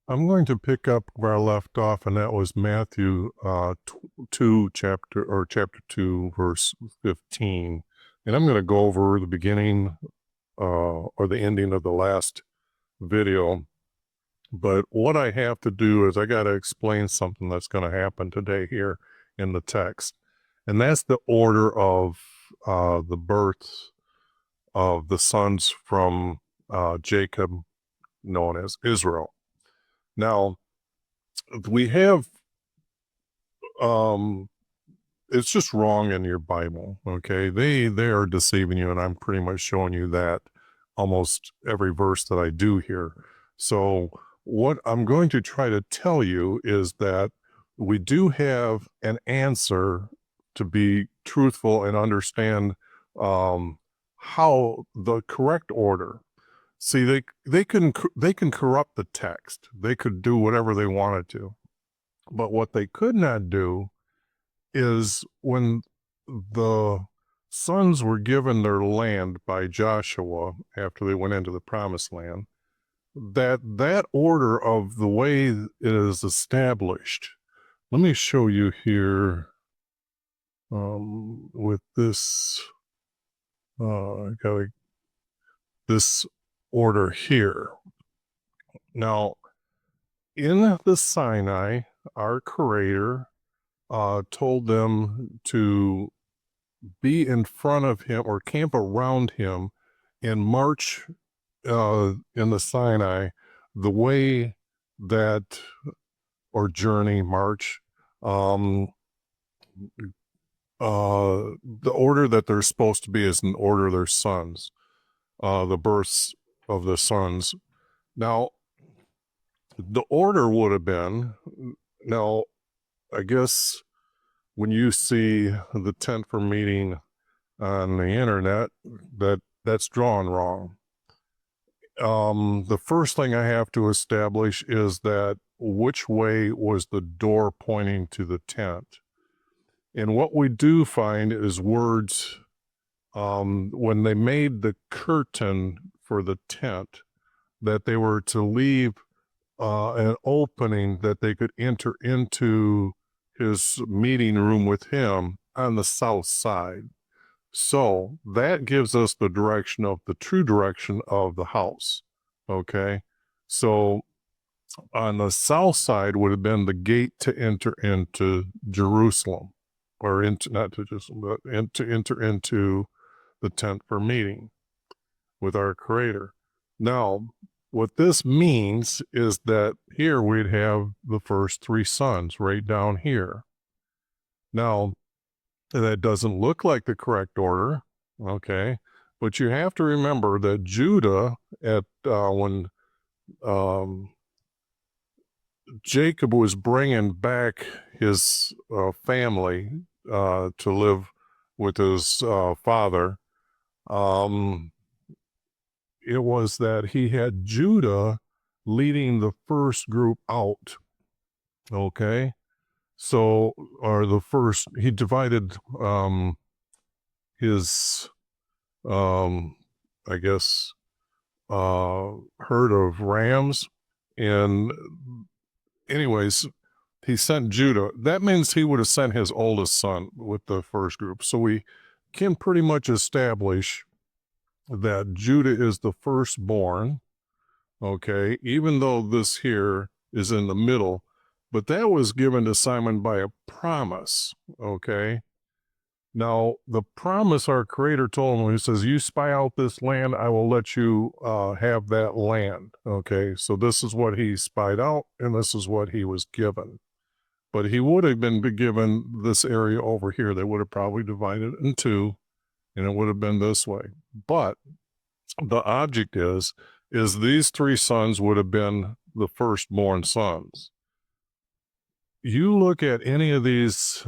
I'm going to pick up where I left off, and that was Matthew 2, chapter 2, verse 15. And I'm going to go over the beginning or the ending of the last video. But what I have to do is I got to explain something that's going to happen today here in the text. And that's the order of the birth of the sons from Jacob, known as Israel. Now, we have it's just wrong in your Bible. Okay, they are deceiving you, and I'm pretty much showing you that almost every verse that I do here. So what I'm going to try to tell you is that we do have an answer to be truthful and understand how the correct order. See, they can corrupt the text. They could do whatever they wanted to. But what they could not do is when the sons were given their land by Joshua after they went into the promised land, that order of the way it is established. Let me show you here with this, this order here. Now, in the Sinai, our Creator told them to be in front of him or camp around him and march in the Sinai the way that, or journey, march, the order that they're supposed to be is in order of their sons, the births of the sons. Now, the order would have been, now, I guess when you see the tent for meeting on the internet, that's drawn wrong. The first thing I have to establish is that which way was the door pointing to the tent. And what we do find is words, when they made the curtain for the tent, that they were to leave an opening that they could enter into his meeting room with him on the south side. So that gives us the direction of the true direction of the house. Okay. So on the south side would have been the gate to enter into Jerusalem, or into, not to Jerusalem, but to enter into the tent for meeting with our Creator. Now, what this means is that here we'd have the first three sons right down here. Now, that doesn't look like the correct order, okay? But you have to remember that Judah, when Jacob was bringing back his family to live with his father, it was that he had Judah leading the first group out, okay? So, or the first, he divided his, I guess, herd of rams. And anyways, he sent Judah. That means he would have sent his oldest son with the first group. So we can pretty much establish that Judah is the firstborn, okay, even though this here is in the middle. But that was given to Simon by a promise, okay? Now, the promise our Creator told him, when he says, you spy out this land, I will let you have that land, okay? So this is what he spied out, and this is what he was given. But he would have been given this area over here. They would have probably divided it in two, and it would have been this way. But the object is these three sons would have been the firstborn sons. You look at any of these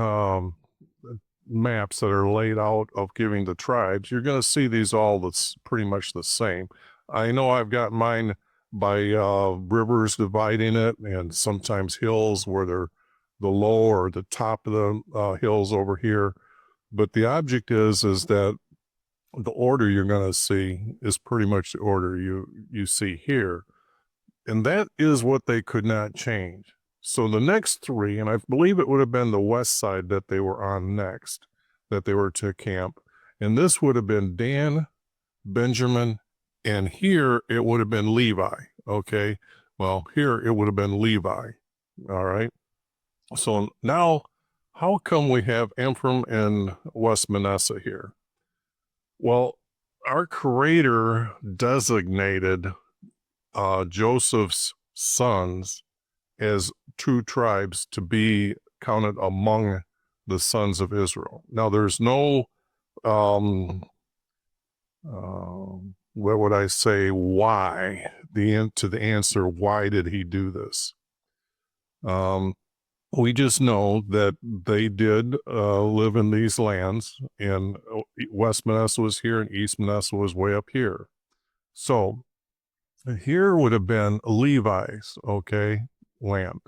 maps that are laid out of giving the tribes, you're going to see these all that's pretty much the same. I know I've got mine by rivers dividing it, and sometimes hills where they're the low or the top of the hills over here. But the object is that the order you're going to see is pretty much the order you see here. And that is what they could not change. So the next three, and I believe it would have been the west side that they were on next, that they were to camp. And this would have been Dan, Benjamin, and here it would have been Levi. Okay. Well, here it would have been Levi. All right. So now, how come we have Ephraim and West Manasseh here? Well, our Creator designated Joseph's sons as two tribes to be counted among the sons of Israel. Now, there's no, what would I say, why? To the answer, why did he do this? We just know that they did live in these lands, and West Manasseh was here, and East Manasseh was way up here. So here would have been Levi's, okay, land.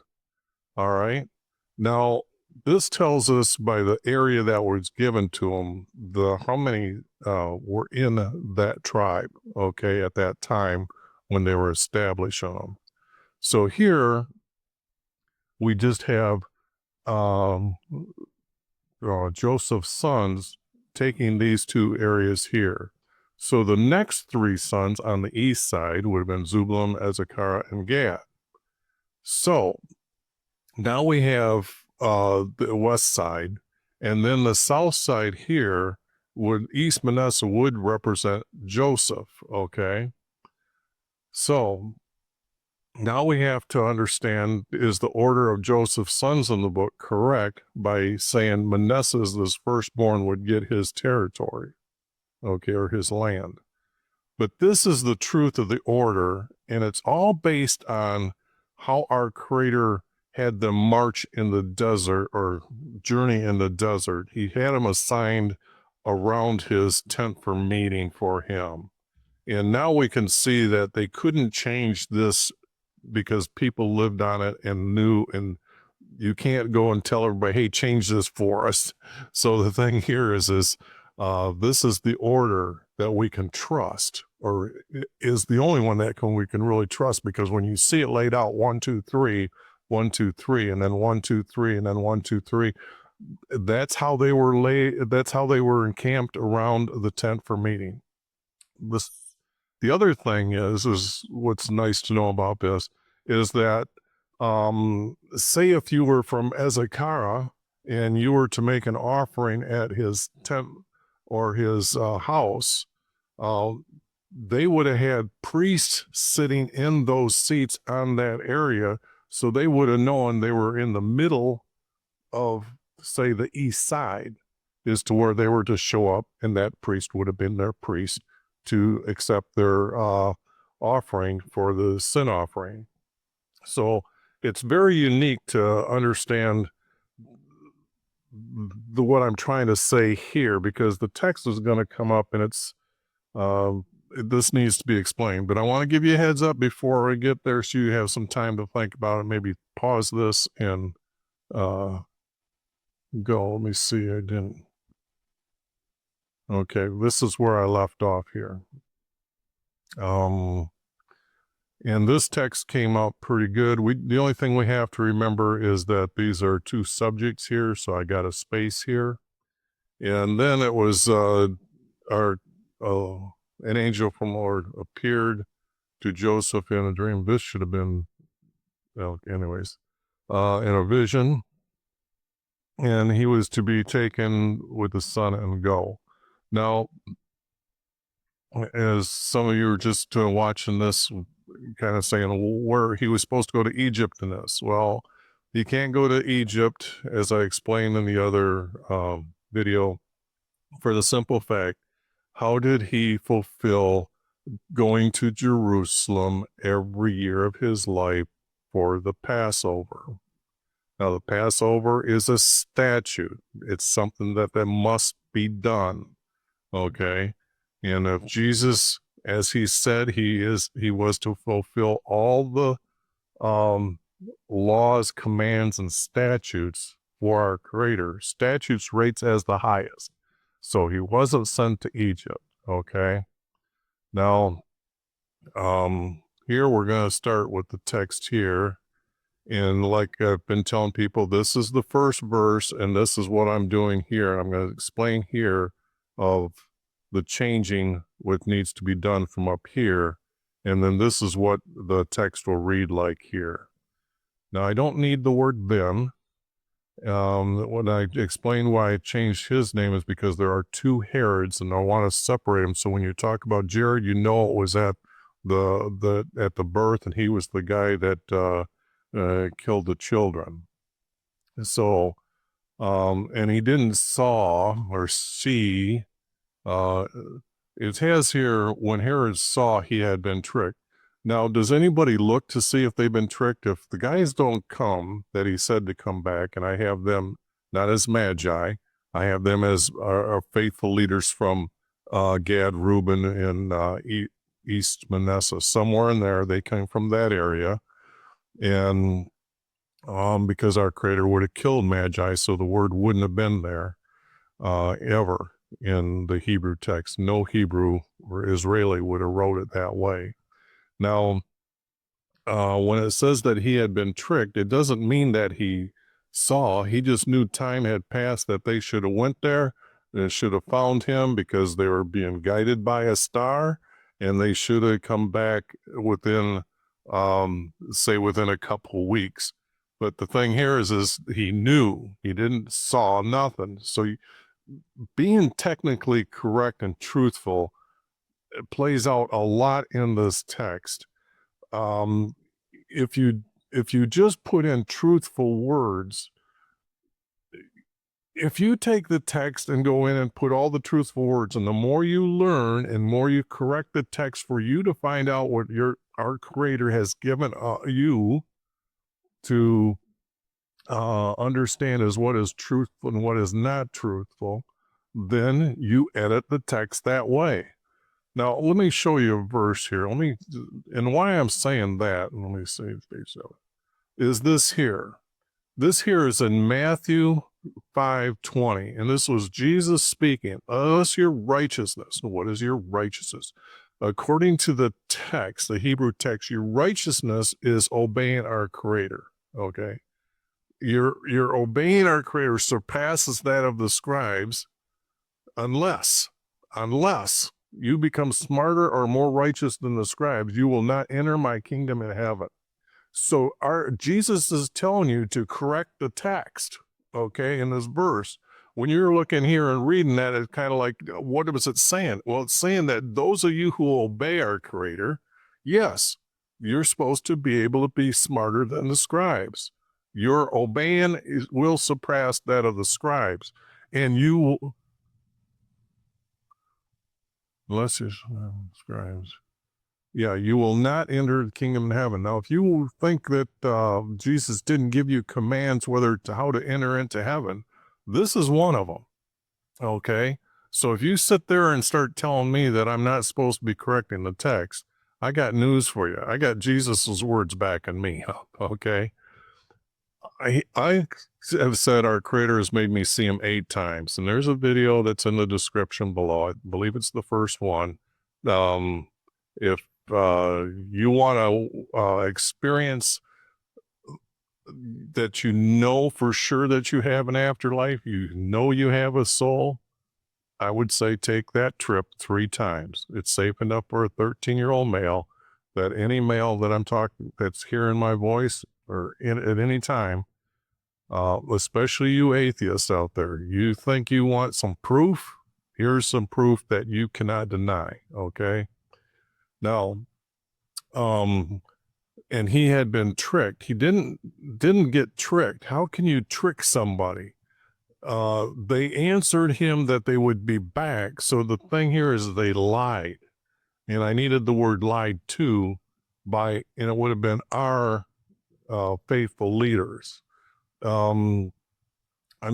All right. Now, this tells us by the area that was given to them, how many were in that tribe, okay, at that time when they were establishing them. So here we just have Joseph's sons taking these two areas here. So the next three sons on the east side would have been Zebulun, Issachar, and Gad. So now we have the west side, and then the south side here East Manasseh would represent Joseph, okay? So now we have to understand, is the order of Joseph's sons in the book correct by saying Manasseh's this firstborn would get his territory, okay, or his land? But this is the truth of the order, and it's all based on how our Creator had them march in the desert or journey in the desert. He had them assigned around his tent for meeting for him. And now we can see that they couldn't change this because people lived on it and knew, and you can't go and tell everybody, hey, change this for us. So the thing here is this is the order that we can trust, or is the only one that we can really trust, because when you see it laid out 1, 2, 3, 1, 2, 3, and then 1, 2, 3, and then 1, 2, 3, that's how they were that's how they were encamped around the tent for meeting. The other thing is what's nice to know about this is that, say if you were from Issachar and you were to make an offering at his tent or his house, they would have had priests sitting in those seats on that area, so they would have known they were in the middle of, say, the east side is to where they were to show up, and that priest would have been their priest to accept their offering for the sin offering. So it's very unique to understand what I'm trying to say here, because the text is going to come up and it's this needs to be explained. But I want to give you a heads up before we get there, so you have some time to think about it. Maybe pause this and go. Let me see. I didn't. Okay, this is where I left off here. And this text came out pretty good. The only thing we have to remember is that these are two subjects here, so I got a space here. And then it was an angel from the Lord appeared to Joseph in a dream. This should have been, well, anyways, in a vision. And he was to be taken with the son and go. Now, as some of you are just watching this, kind of saying where he was supposed to go to Egypt in this. Well, he can't go to Egypt, as I explained in the other video, for the simple fact, how did he fulfill going to Jerusalem every year of his life for the Passover? Now, the Passover is a statute. It's something that must be done, okay? And if Jesus, as he said, he was to fulfill all the laws, commands, and statutes for our Creator. Statutes rates as the highest. So he wasn't sent to Egypt, okay? Now, here we're going to start with the text here. And like I've been telling people, this is the first verse, and this is what I'm doing here. I'm going to explain here of the changing, what needs to be done from up here. And then this is what the text will read like here. Now, I don't need the word then. When I explain why I changed his name is because there are two Herods, and I want to separate them. So when you talk about Jared, you know it was at the birth, and he was the guy that killed the children. So, and he didn't saw or see. It has here, when Herod saw, he had been tricked. Now, does anybody look to see if they've been tricked? If the guys don't come that he said to come back, and I have them not as magi, I have them as our faithful leaders from Gad, Reuben, and East Manasseh. Somewhere in there, they came from that area. And because our Creator would have killed magi, so the word wouldn't have been there ever in the Hebrew text. No Hebrew or Israeli would have wrote it that way. Now, when it says that he had been tricked, it doesn't mean that he saw. He just knew time had passed, that they should have went there, and should have found him because they were being guided by a star, and they should have come back within, say, within a couple weeks. But the thing here is he knew. He didn't saw nothing. So being technically correct and truthful, it plays out a lot in this text. If you just put in truthful words, if you take the text and go in and put all the truthful words, and the more you learn and more you correct the text for you to find out what our Creator has given you to understand as what is truthful and what is not truthful, then you edit the text that way. Now, let me show you a verse here. And why I'm saying that, let me see, is this here. This here is in Matthew 5:20, and this was Jesus speaking. Unless your righteousness, what is your righteousness? According to the text, the Hebrew text, your righteousness is obeying our Creator, okay? Your obeying our Creator surpasses that of the scribes unless you become smarter or more righteous than the scribes, you will not enter my kingdom in heaven. So Jesus is telling you to correct the text, okay, in this verse. When you're looking here and reading that, it's kind of like, what was it saying? Well, it's saying that those of you who obey our Creator, yes, you're supposed to be able to be smarter than the scribes. Your obeying will surpass that of the scribes. And you will, unless you're scribes, yeah, you will not enter the kingdom of heaven. Now, if you think that Jesus didn't give you commands how to enter into heaven, this is one of them, okay? So if you sit there and start telling me that I'm not supposed to be correcting the text, I got news for you. I got Jesus's words backing me up, okay? I have said our Creator has made me see him 8 times, and there's a video that's in the description below. I believe it's the first one. If you want to experience that, you know for sure that you have an afterlife, you know you have a soul, I would say take that trip 3 times. It's safe enough for a 13-year-old male, that any male that I'm talking that's hearing my voice or at any time, especially you atheists out there, you think you want some proof? Here's some proof that you cannot deny, okay? Now, and he had been tricked. He didn't get tricked. How can you trick somebody? They answered him that they would be back. So the thing here is they lied. And I needed the word lied to and it would have been our faithful leaders. I'm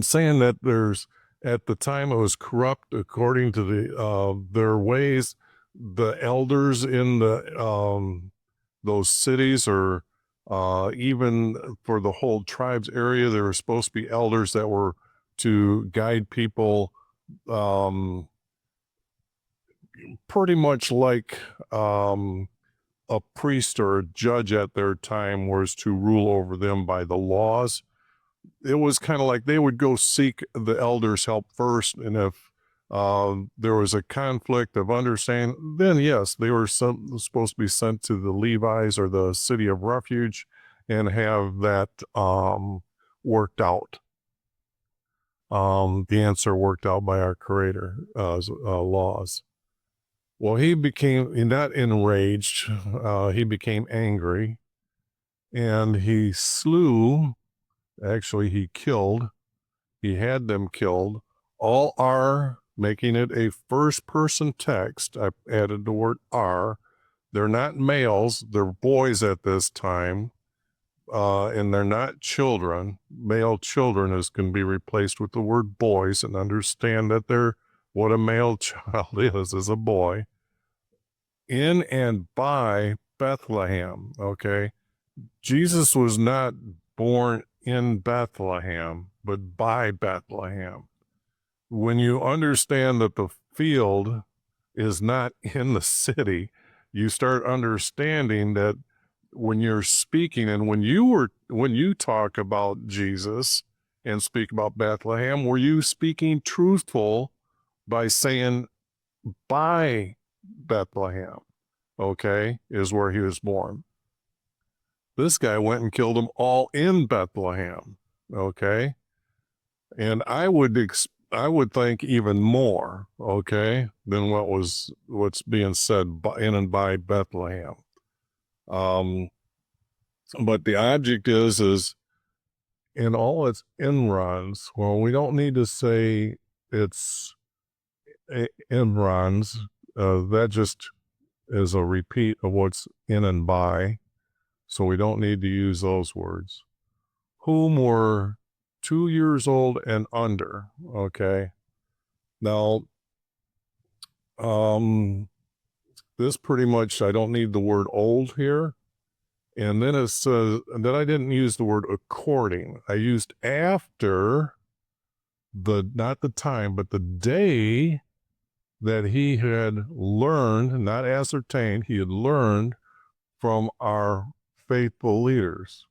saying that at the time it was corrupt according to their ways. The elders in those cities, or even for the whole tribes area, there were supposed to be elders that were to guide people, pretty much like a priest or a judge at their time was to rule over them by the laws. It was kind of like they would go seek the elders' help first, and if there was a conflict of understanding, then yes, they were supposed to be sent to the Levites or the city of refuge and have that worked out. The answer worked out by our Creator laws. Well, he became not enraged. He became angry, and he slew. Actually, he killed. He had them killed. All are making it a first-person text. I added the word are. They're not males. They're boys at this time. And they're not children. Male children can be replaced with the word boys, and understand that they're what a male child is a boy. In and by Bethlehem, okay? Jesus was not born in Bethlehem, but by Bethlehem. When you understand that the field is not in the city, you start understanding that when you're speaking and when you talk about Jesus and speak about Bethlehem, were you speaking truthful by saying by Bethlehem, okay, is where he was born? This guy went and killed them all in Bethlehem, okay? And I would think even more, okay, than what's being said in and by Bethlehem. But the object is in all its inruns. Well, we don't need to say it's inruns. That just is a repeat of what's in and by. So we don't need to use those words. Whom were 2 years old and under, okay? Now, this pretty much, I don't need the word old here. And then it says, and then I didn't use the word according. I used after not the time, but the day that he had learned, not ascertained, he had learned from our faithful leaders.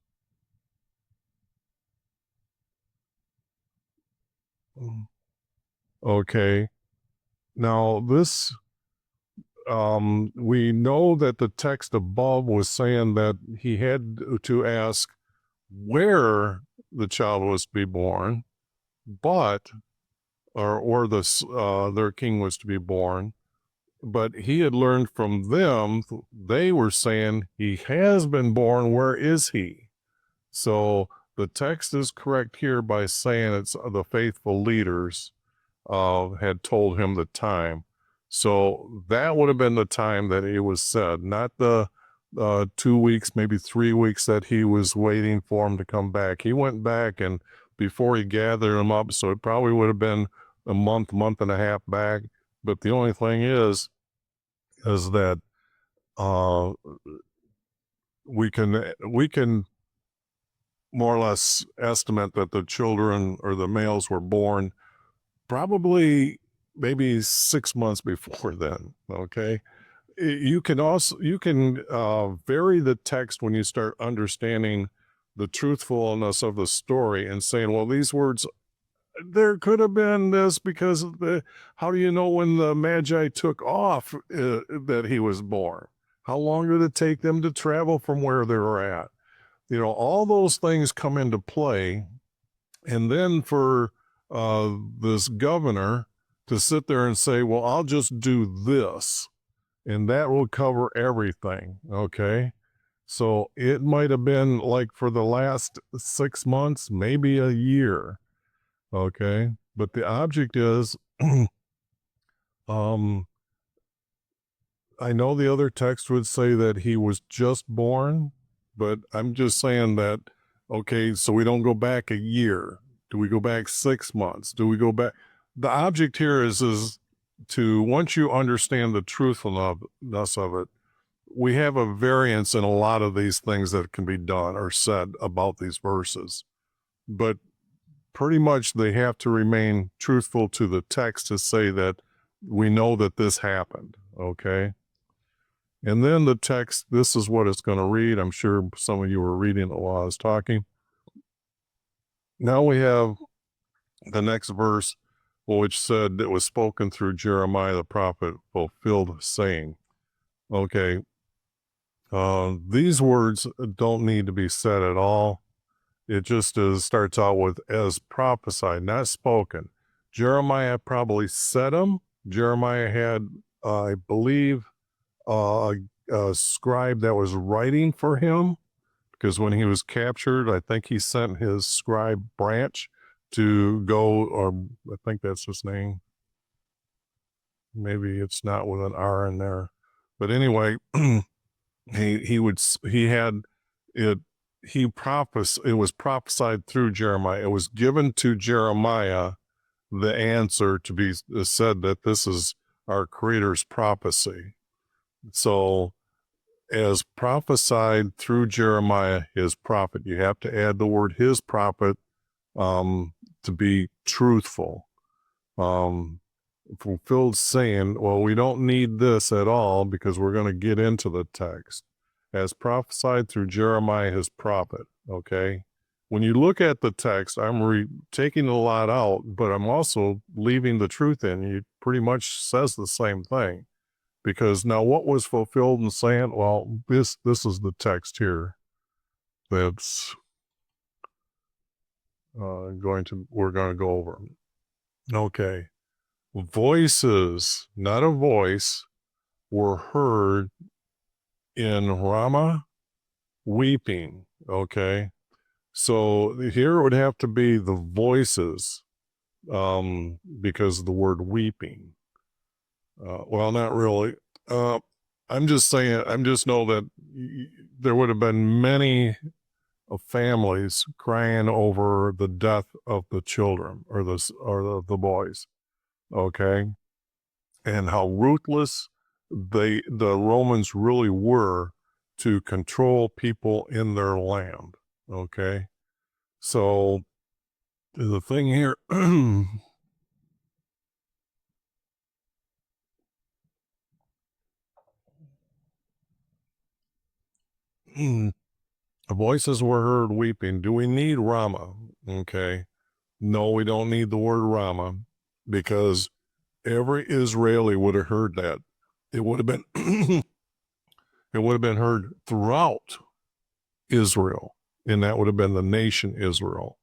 Okay. Now this, we know that the text above was saying that he had to ask where the child was to be born, but, or their king was to be born, but he had learned from them. They were saying he has been born. Where is he? So the text is correct here by saying it's the faithful leaders had told him the time. So that would have been the time that it was said, not the 2 weeks, maybe 3 weeks that he was waiting for him to come back. He went back and before he gathered them up, so it probably would have been a month and a half back. But the only thing is that we can more or less estimate that the children or the males were born probably maybe 6 months before then, okay? You can vary the text when you start understanding the truthfulness of the story and saying, well, these words, there could have been this because how do you know when the Magi took off that he was born? How long did it take them to travel from where they were at? You know, all those things come into play. And then for this governor to sit there and say, well, I'll just do this, and that will cover everything, okay? So it might have been like for the last 6 months, maybe a year, okay? But the object is, I know the other text would say that he was just born, but I'm just saying that, okay, so we don't go back a year. Do we go back 6 months? Do we go back? The object here is to, once you understand the truthfulness of it, we have a variance in a lot of these things that can be done or said about these verses. But pretty much they have to remain truthful to the text to say that we know that this happened, okay? And then the text, this is what it's going to read. I'm sure some of you were reading it while I was talking. Now we have the next verse, which said it was spoken through Jeremiah the prophet, fulfilled saying. Okay, these words don't need to be said at all. It just starts out with as prophesied, not spoken. Jeremiah probably said them. Jeremiah had, I believe, a scribe that was writing for him, because when he was captured, I think he sent his scribe Branch to go, or I think that's his name. Maybe it's not with an R in there, but anyway, he had it. It was prophesied through Jeremiah. It was given to Jeremiah the answer to be said that this is our Creator's prophecy. So, as prophesied through Jeremiah, his prophet, you have to add the word his prophet to be truthful. Fulfilled saying, well, we don't need this at all because we're going to get into the text. As prophesied through Jeremiah, his prophet, okay? When you look at the text, I'm taking a lot out, but I'm also leaving the truth in. It pretty much says the same thing. Because now what was fulfilled in saying, well, this is the text here that's we're going to go over. Okay. Voices, not a voice, were heard in Ramah weeping. Okay. So here it would have to be the voices, because of the word weeping. Well, not really. I'm just saying, I just know that there would have been many families crying over the death of the children or the boys. Okay. And how ruthless the Romans really were to control people in their land. Okay. So the thing here, voices were heard weeping. Do we need Rama? Okay. No, we don't need the word Rama, because every Israeli would have heard that. It would have been it would have been heard throughout Israel, and that would have been the nation Israel,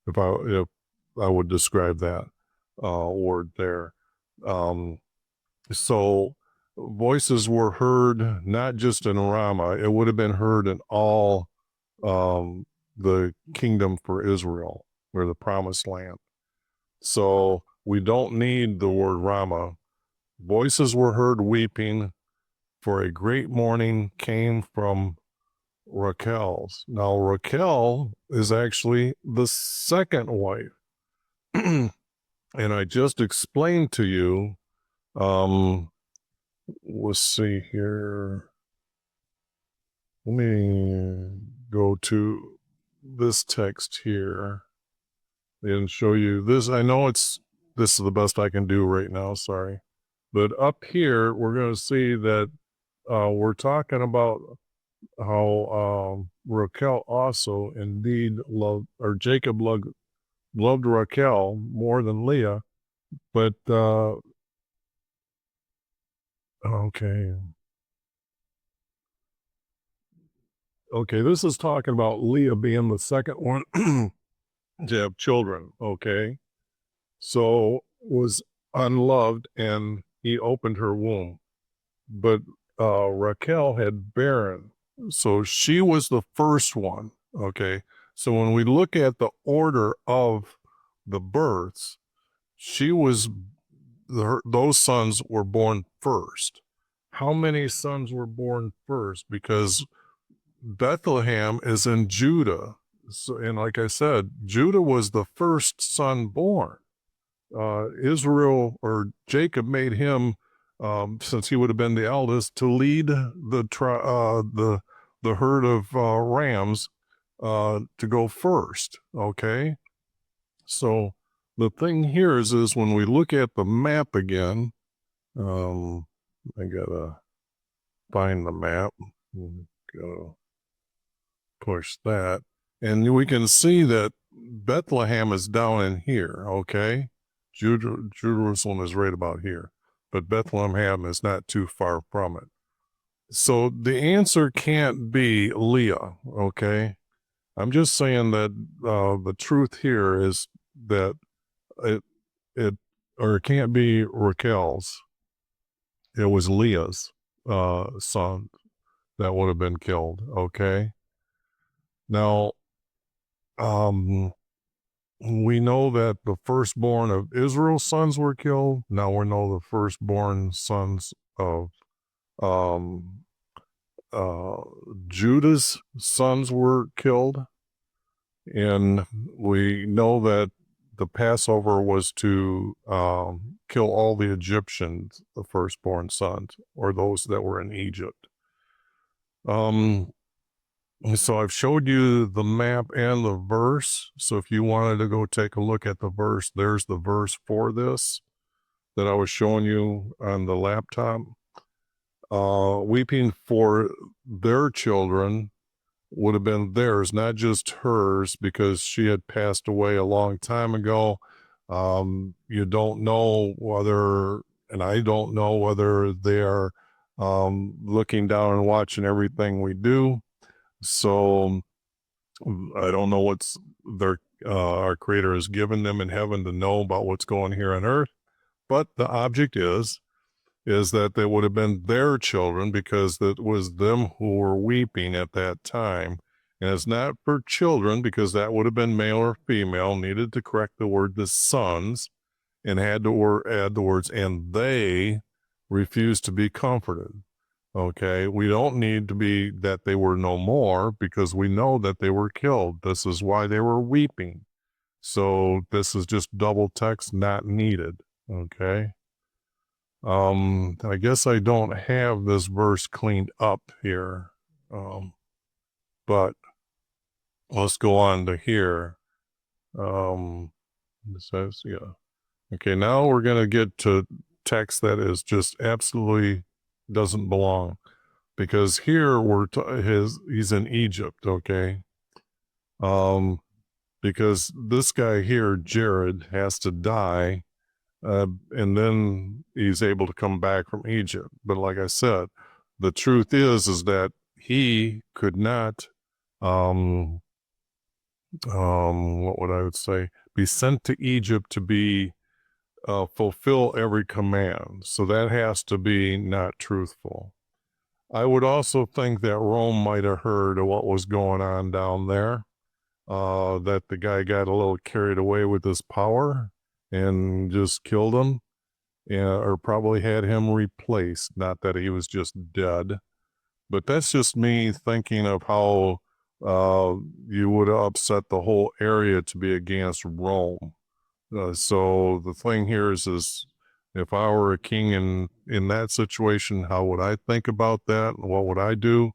if I would describe that word there. So voices were heard not just in Ramah; it would have been heard in all the kingdom for Israel, or the promised land. So we don't need the word Ramah. Voices were heard weeping, for a great mourning came from Rachel's. Now, Rachel is actually the second wife. And I just explained to you, let's see here. Let me go to this text here and show you this. I know this is the best I can do right now, sorry. But up here, we're going to see that we're talking about how Raquel also indeed loved, or Jacob loved Raquel more than Leah. But, okay. Okay, this is talking about Leah being the second one to have children, okay? So was unloved, and he opened her womb. But Raquel had barren. So she was the first one, okay? So when we look at the order of the births, those sons were born first. How many sons were born first? Because Bethlehem is in Judah. So, and like I said, Judah was the first son born. Israel, or Jacob, made him, since he would have been the eldest, to lead the herd of rams to go first. Okay, so the thing here is when we look at the map again, I gotta find the map. Go push that. And we can see that Bethlehem is down in here, okay? Jerusalem is right about here, but Bethlehem is not too far from it. So the answer can't be Leah, okay? I'm just saying that the truth here is that it can't be Raquel's. It was Leah's son that would have been killed, okay? Now, we know that the firstborn of Israel's sons were killed. Now we know the firstborn sons of um, Judah's sons were killed. And we know that the Passover was to kill all the Egyptians, the firstborn sons, or those that were in Egypt. So I've showed you the map and the verse. So if you wanted to go take a look at the verse, there's the verse for this that I was showing you on the laptop. Weeping for their children would have been theirs, not just hers, because she had passed away a long time ago. You don't know whether, and I don't know whether they are looking down and watching everything we do. So I don't know what's our Creator has given them in heaven to know about what's going here on earth. But the object is that they would have been their children, because it was them who were weeping at that time. And it's not for children, because that would have been male or female, needed to correct the word the sons, and had to add the words, and they refused to be comforted. Okay, we don't need to be that they were no more, because we know that they were killed. This is why they were weeping. So this is just double text, not needed. Okay. I guess I don't have this verse cleaned up here. But let's go on to here. It says, yeah. Okay, now we're going to get to text that is just absolutely doesn't belong, because here he's in Egypt, okay? Because this guy here, Jared, has to die, and then he's able to come back from Egypt. But like I said, the truth is that he could not, what would I would say, be sent to Egypt to be fulfill every command. So that has to be not truthful. I would also think that Rome might have heard of what was going on down there, that the guy got a little carried away with his power and just killed him, or probably had him replaced. Not that he was just dead, but that's just me thinking of how you would upset the whole area to be against Rome. So the thing here is if I were a king in that situation, how would I think about that? And what would I do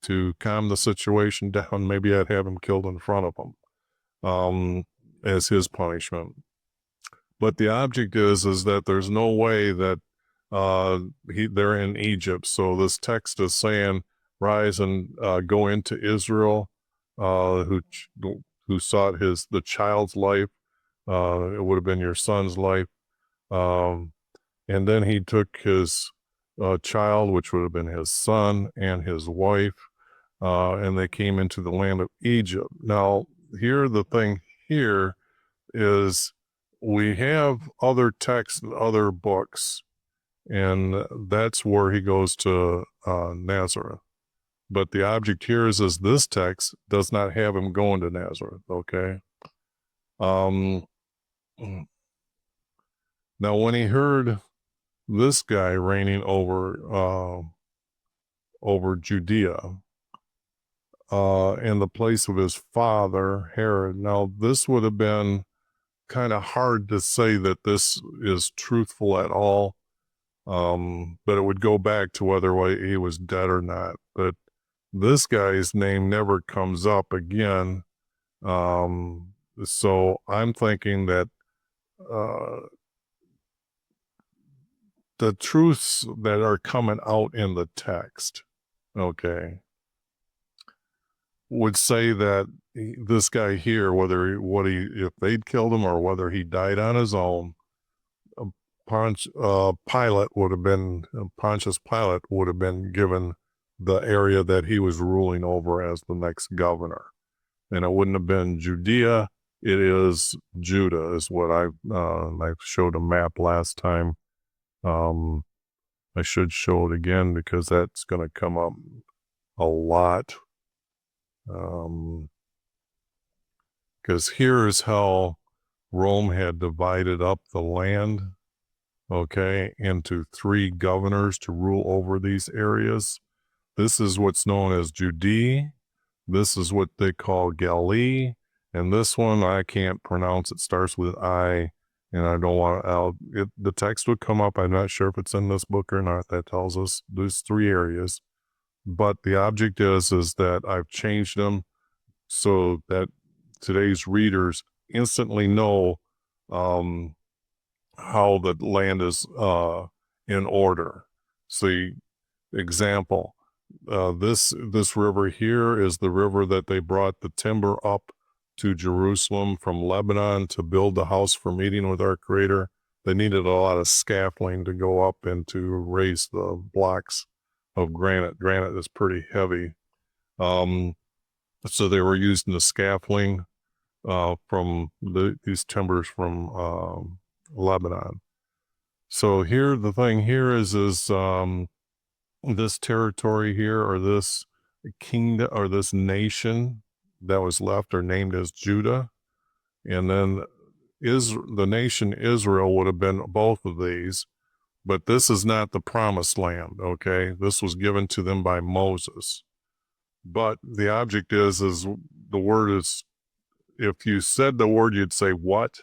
to calm the situation down? Maybe I'd have him killed in front of him as his punishment. But the object is that there's no way that they're in Egypt. So this text is saying, rise and go into Israel, who sought the child's life. It would have been your son's life. And then he took his child, which would have been his son, and his wife, and they came into the land of Egypt. Now, here, the thing here is we have other texts and other books, and that's where he goes to Nazareth. But the object here is this text does not have him going to Nazareth, okay? Now, when he heard this guy reigning over Judea in the place of his father, Herod. Now, this would have been kind of hard to say that this is truthful at all, but it would go back to whether he was dead or not. But this guy's name never comes up again. So I'm thinking that the truths that are coming out in the text, okay, would say that this guy here, if they'd killed him or whether he died on his own, Pontius Pilate would have been given the area that he was ruling over as the next governor, and it wouldn't have been Judea. It is Judah, is what I showed a map last time. I should show it again because that's going to come up a lot. Because here is how Rome had divided up the land, okay, into 3 governors to rule over these areas. This is what's known as Judea. This is what they call Galilee. And this one I can't pronounce. It starts with I, and I don't want to. The text would come up. I'm not sure if it's in this book or not. That tells us there's 3 areas. But the object is that I've changed them so that today's readers instantly know how the land is in order. See, example, this river here is the river that they brought the timber up to Jerusalem from Lebanon to build the house for meeting with our Creator. They needed a lot of scaffolding to go up and to raise the blocks of granite. Granite is pretty heavy. So they were using the scaffolding from these timbers from Lebanon. So here, the thing here is this territory here, or this kingdom, or this nation that was left, or named as Judah, and then the nation Israel would have been both of these, but this is not the promised land. Okay, this was given to them by Moses. But the object is the word is, if you said the word, you'd say, what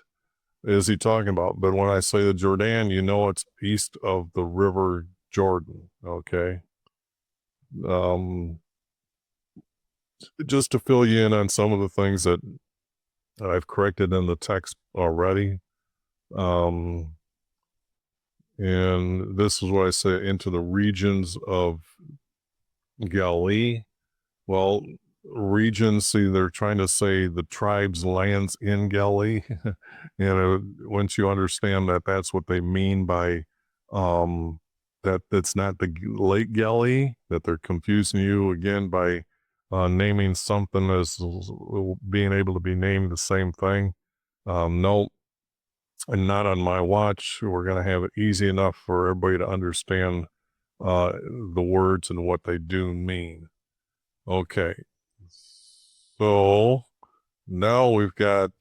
is he talking about? But when I say the Jordan, you know it's east of the river Jordan, okay? Just to fill you in on some of the things that I've corrected in the text already. And this is what I say, into the regions of Galilee. Well, regions, see, they're trying to say the tribes' lands in Galilee. Once you understand that that's what they mean by that's not the Lake Galilee, that they're confusing you again by naming something as being able to be named the same thing. No, and not on my watch. We're going to have it easy enough for everybody to understand the words and what they do mean. Okay, so now we've got,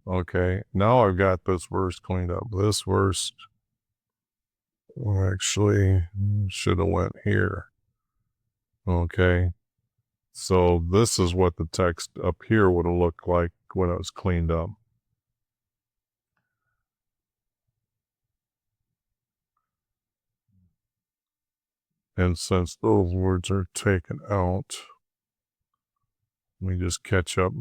okay, now I've got this verse cleaned up. This verse actually should have went here. Okay, so this is what the text up here would have looked like when it was cleaned up. And since those words are taken out, let me just catch up,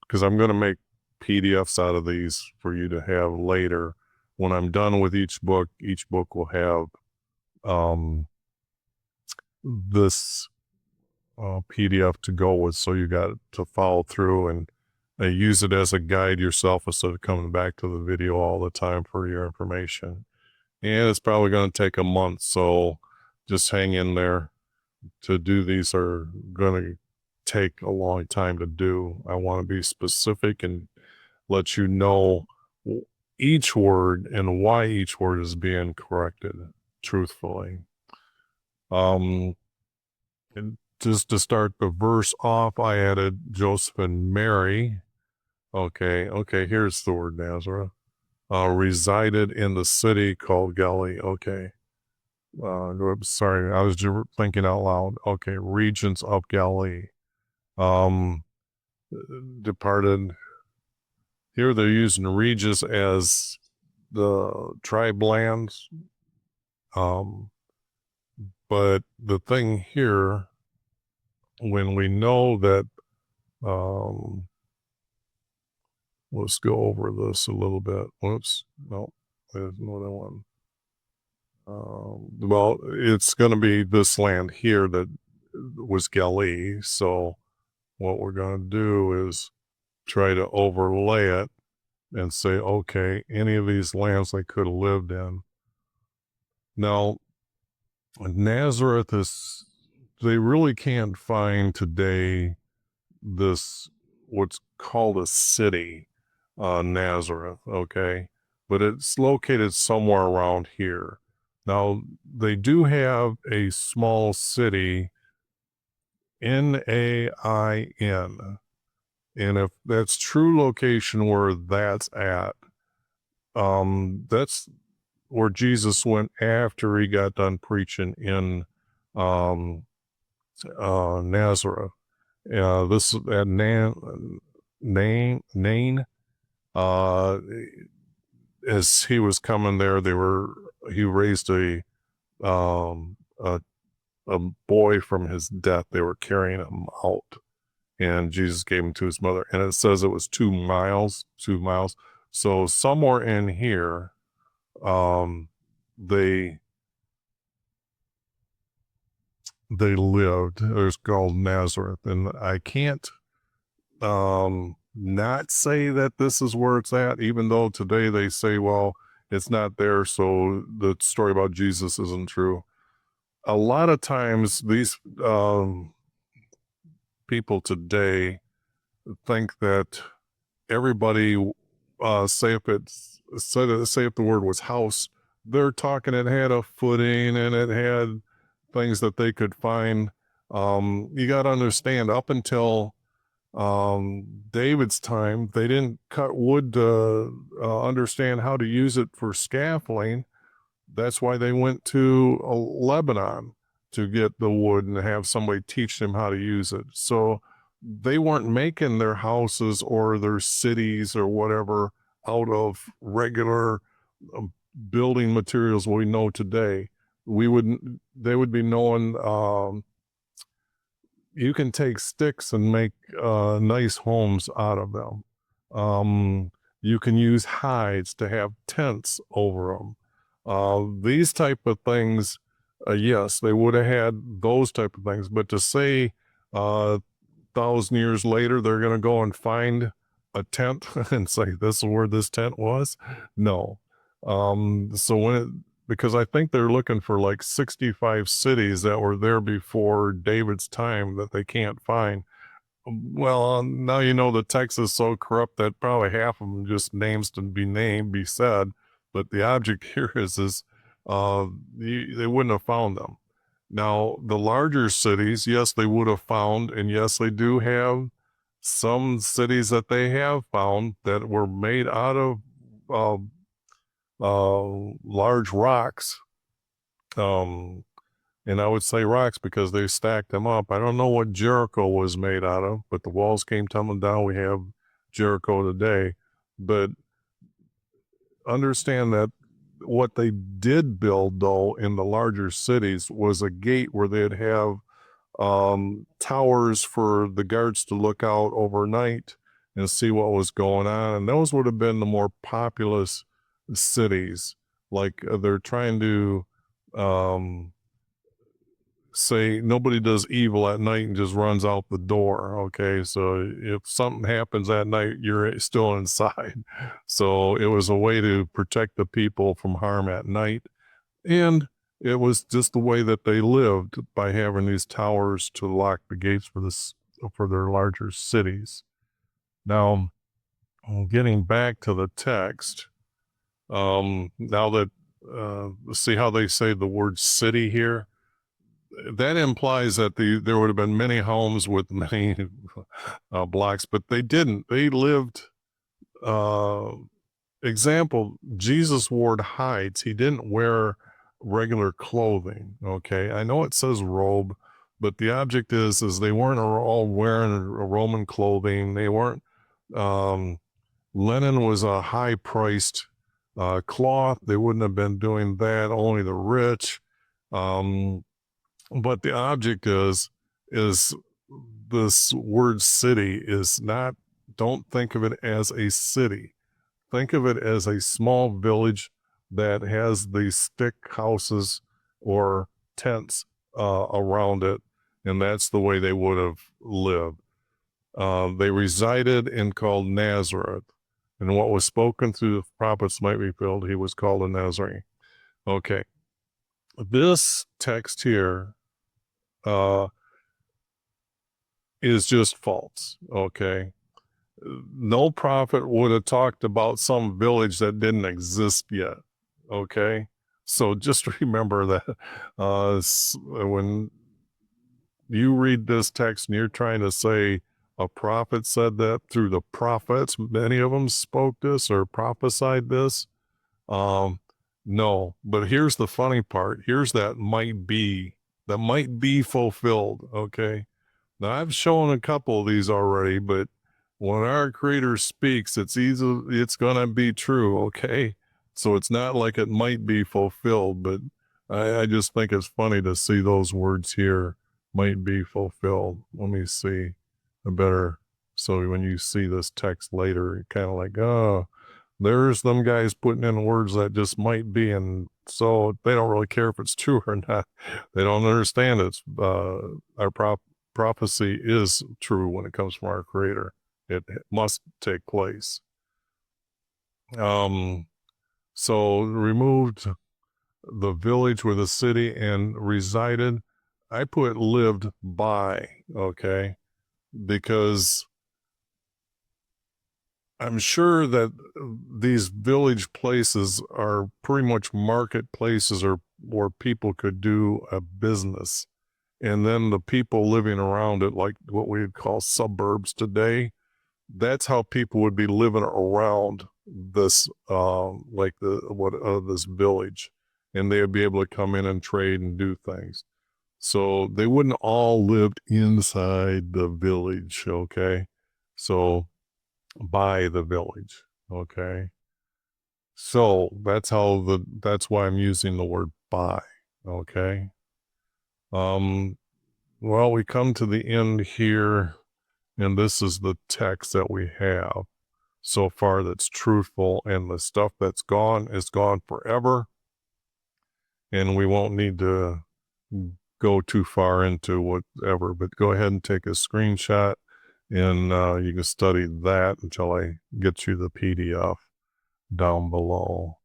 because I'm going to make PDFs out of these for you to have later. When I'm done with each book will have this PDF to go with, so you got to follow through and use it as a guide yourself instead of coming back to the video all the time for your information. And it's probably going to take a month, so just hang in there. To do these are going to take a long time to do. I want to be specific and let you know each word and why each word is being corrected truthfully. And just to start the verse off, I added Joseph and Mary. Okay, here's the word Nazareth. Resided in the city called Galilee. Okay. Sorry, I was thinking out loud. Okay, regions of Galilee. Departed. Here they're using regions as the tribe lands. But the thing here, when we know that Let's go over this a little bit. Whoops. No, there's another one. Well, it's going to be this land here that was Galilee. So what we're going to do is try to overlay it and say, okay, any of these lands they could have lived in. Now, Nazareth is, they really can't find today this, what's called a city, Nazareth, okay? But it's located somewhere around here. Now, they do have a small city, Nain, and if that's true location where that's at, that's where Jesus went after he got done preaching in Nazareth. This at Nain, uh, as he was coming there, he raised um, a a boy from his death. They were carrying him out, and Jesus gave him to his mother. And it says it was 2 miles. So somewhere in here, they lived. It was called Nazareth, and I can't not say that this is where it's at, even though today they say, well, it's not there, so the story about Jesus isn't true. A lot of times these people today think that everybody, say if the word was house, they're talking it had a footing and it had things that they could find. You got to understand, up until David's time, they didn't cut wood to understand how to use it for scaffolding. That's why they went to Lebanon to get the wood and have somebody teach them how to use it. So they weren't making their houses or their cities or whatever out of regular building materials we know today. They would be knowing, you can take sticks and make nice homes out of them. You can use hides to have tents over them. These type of things, yes, they would have had those type of things. But to say 1,000 years later they're going to go and find a tent and say this is where this tent was, no. So because I think they're looking for like 65 cities that were there before David's time that they can't find. Well, now you know the text is so corrupt that probably half of them just names to be said. But the object here is they wouldn't have found them. Now, the larger cities, yes, they would have found, and yes, they do have some cities that they have found that were made out of large rocks. And I would say rocks because they stacked them up. I don't know what Jericho was made out of, but the walls came tumbling down. We have Jericho today. But understand that what they did build, though, in the larger cities was a gate where they'd have towers for the guards to look out overnight and see what was going on. And those would have been the more populous cities. Like they're trying to say nobody does evil at night and just runs out the door. Okay. So if something happens at night, you're still inside. So it was a way to protect the people from harm at night. And it was just the way that they lived by having these towers to lock the gates for their larger cities. Now, getting back to the text, now that see how they say the word city here? That implies that there would have been many homes with many blocks, but they didn't. They lived. Example: Jesus wore hides. He didn't wear regular clothing. Okay, I know it says robe, but the object is they weren't all wearing Roman clothing. They weren't. Linen was a high-priced cloth. They wouldn't have been doing that. Only the rich. But the object is this word city is not don't think of it as a city. Think of it as a small village that has these stick houses or tents around it, and that's the way they would have lived. They resided in called Nazareth, and what was spoken through the prophets might be filled. He was called a Nazarene. Okay, this text here is just false. Okay, no prophet would have talked about some village that didn't exist yet. Okay, so just remember that when you read this text and you're trying to say a prophet said that through the prophets, many of them spoke this or prophesied this. No, but here's the funny part. Here's that might be fulfilled. Okay. Now I've shown a couple of these already, but when our Creator speaks, it's gonna be true. Okay. So it's not like it might be fulfilled, but I just think it's funny to see those words here, might be fulfilled. Let me see a better. So when you see this text later, you're kind of like, oh, there's them guys putting in words that just might be, and so they don't really care if it's true or not. They don't understand it's our prophecy is true when it comes from our Creator. It must take place. So removed the village where the city and resided. I put lived by, okay, because I'm sure that these village places are pretty much marketplaces or where people could do a business. And then the people living around it, like what we'd call suburbs today, that's how people would be living around this, this village. And they would be able to come in and trade and do things. So they wouldn't all live inside the village, okay? So by the village, okay? So that's why I'm using the word by, okay? Well, we come to the end here, and this is the text that we have so far that's truthful, and the stuff that's gone is gone forever, and we won't need to go too far into whatever, but go ahead and take a screenshot, and you can study that until I get you the PDF down below.